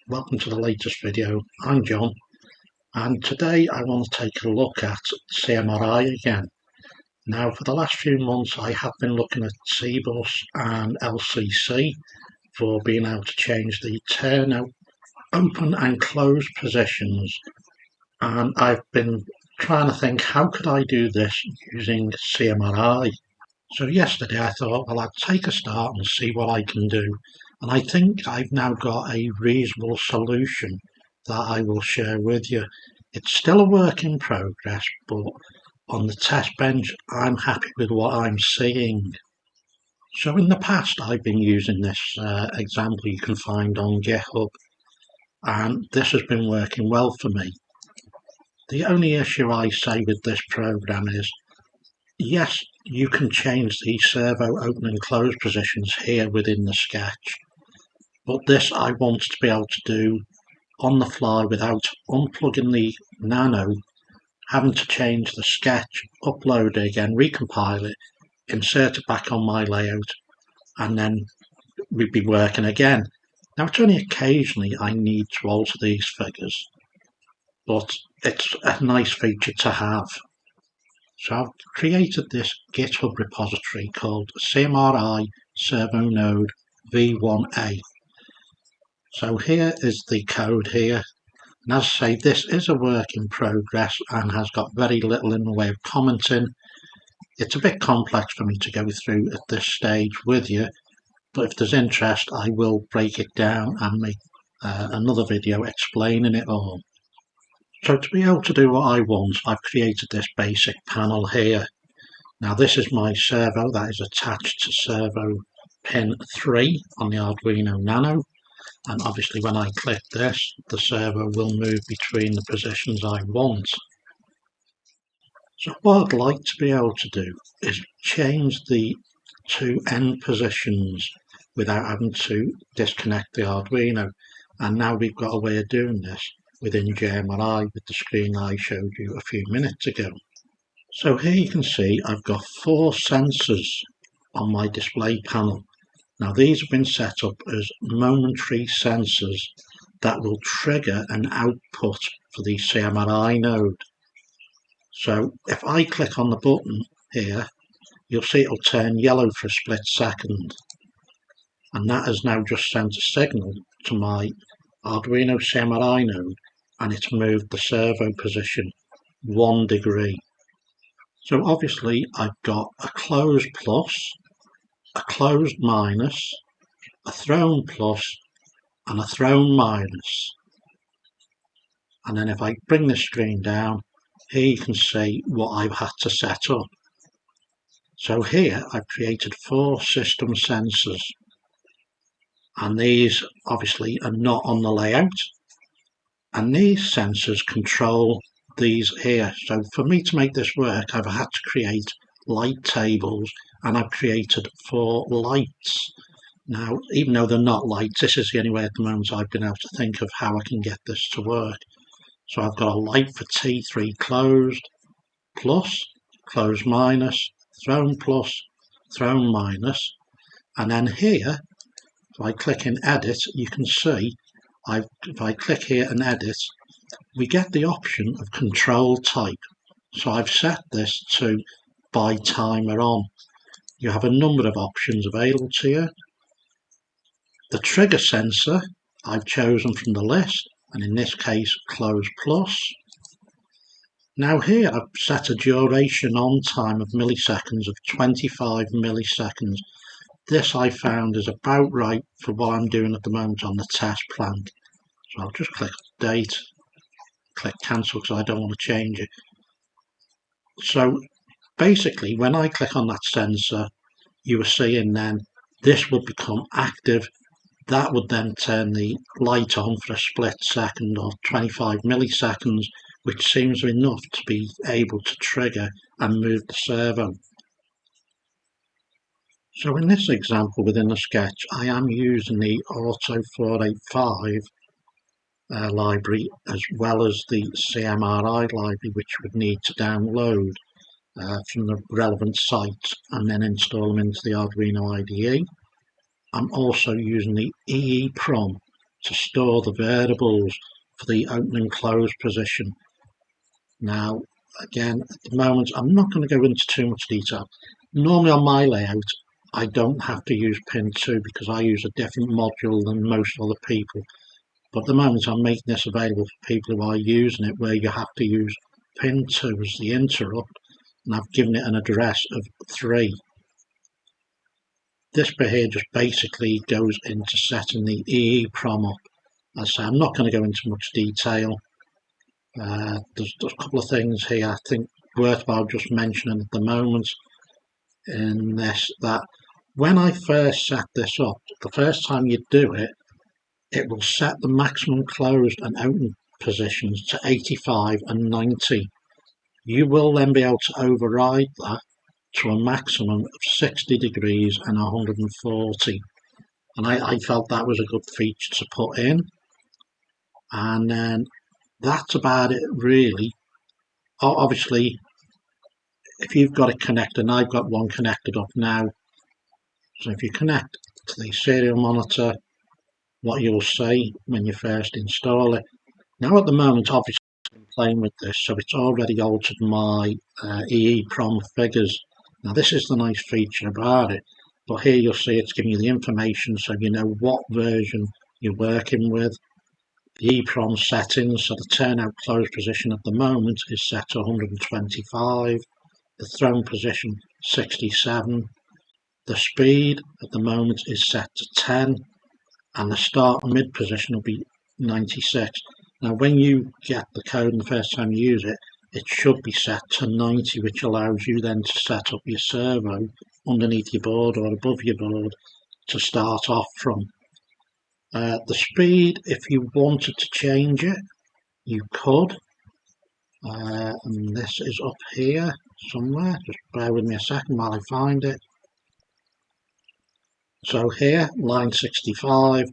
Welcome to the latest video. I'm John, and today I want to take a look at CMRI again. Now, for the last few months I have been looking at CBus and LCC for being able to change the turn open and close positions, and I've been trying to think, how could I do this using CMRI? So yesterday I thought, well, I'd take a start and see what I can do. And I think I've now got a reasonable solution that I will share with you. It's still a work in progress, but on the test bench, I'm happy with what I'm seeing. So in the past, I've been using this example you can find on GitHub, and this has been working well for me. The only issue I say with this program is, yes, you can change the servo open and close positions here within the sketch, but this I want to be able to do on the fly without unplugging the Nano, having to change the sketch, upload it again, recompile it, insert it back on my layout, and then we'd be working again. Now, it's only occasionally I need to alter these figures, but it's a nice feature to have. So I've created this GitHub repository called CMRI Servo Node V1A. So here is the code here. And as I say, this is a work in progress and has got very little in the way of commenting. It's a bit complex for me to go through at this stage with you, but if there's interest, I will break it down and make another video explaining it all. So to be able to do what I want, I've created this basic panel here. Now this is my servo that is attached to servo pin 3 on the Arduino Nano, and obviously when I click this, the servo will move between the positions I want. So what I'd like to be able to do is change the two end positions without having to disconnect the Arduino, and now we've got a way of doing this within JMRI with the screen I showed you a few minutes ago. So here you can see I've got 4 sensors on my display panel. Now these have been set up as momentary sensors that will trigger an output for the CMRI node. So if I click on the button here, you'll see it'll turn yellow for a split second. And that has now just sent a signal to my Arduino CMRI node, and it's moved the servo position 1 degree. So obviously I've got a closed plus, a closed minus, a thrown plus, and a thrown minus. And then if I bring the screen down, here you can see what I've had to set up. So here I've created 4 system sensors, and these obviously are not on the layout, and these sensors control these here. So for me to make this work, I've had to create light tables, and I've created 4 lights. Now, even though they're not lights, this is the only way at the moment I've been able to think of how I can get this to work. So I've got a light for T3 closed, plus, closed minus, thrown plus, thrown minus, and then here, if I click in edit, you can see, if I click here and edit, we get the option of control type. So I've set this to by timer on. You have a number of options available to you. The trigger sensor I've chosen from the list, and in this case close plus. Now here I've set a duration on time of milliseconds of 25 milliseconds. This I found is about right for what I'm doing at the moment on the test plant. So I'll just click date, click cancel because I don't want to change it. So basically when I click on that sensor, you are seeing then this would become active. That would then turn the light on for a split second of 25 milliseconds, which seems enough to be able to trigger and move the servo. So in this example within the sketch, I am using the Auto 485 library as well as the CMRI library, which you would need to download from the relevant sites and then install them into the Arduino IDE. I'm also using the EEPROM to store the variables for the open and close position. Now, again, at the moment, I'm not going to go into too much detail. Normally on my layout, I don't have to use pin 2 because I use a different module than most other people. But at the moment, I'm making this available for people who are using it where you have to use pin 2 as the interrupt, and I've given it an address of 3. This bit here just basically goes into setting the EEPROM up. As I say, I'm not going to go into much detail. There's a couple of things here I think worthwhile just mentioning at the moment in this, that when I first set this up, the first time you do it, it will set the maximum closed and open positions to 85 and 90. You will then be able to override that to a maximum of 60 degrees and 140. And I felt that was a good feature to put in. And then that's about it really. Obviously, if you've got it connected, and I've got one connected up now, so if you connect to the serial monitor, what you'll see when you first install it. Now at the moment, obviously I'm playing with this, so it's already altered my EEPROM figures. Now this is the nice feature about it, but here you'll see it's giving you the information so you know what version you're working with. The EEPROM settings, so the turnout close position at the moment is set to 125, the thrown position 67, the speed at the moment is set to 10, and the start and mid position will be 96. Now when you get the code and the first time you use it, it should be set to 90, which allows you then to set up your servo underneath your board or above your board to start off from. The speed, if you wanted to change it, you could. And this is up here somewhere. Just bear with me a second while I find it. So here, line 65,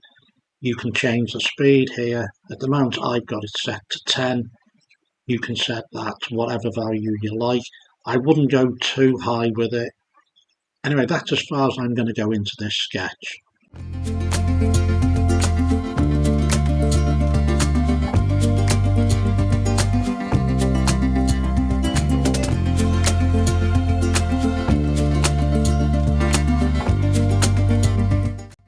you can change the speed here. At the moment I've got it set to 10. You can set that to whatever value you like. I wouldn't go too high with it. Anyway, that's as far as I'm going to go into this sketch.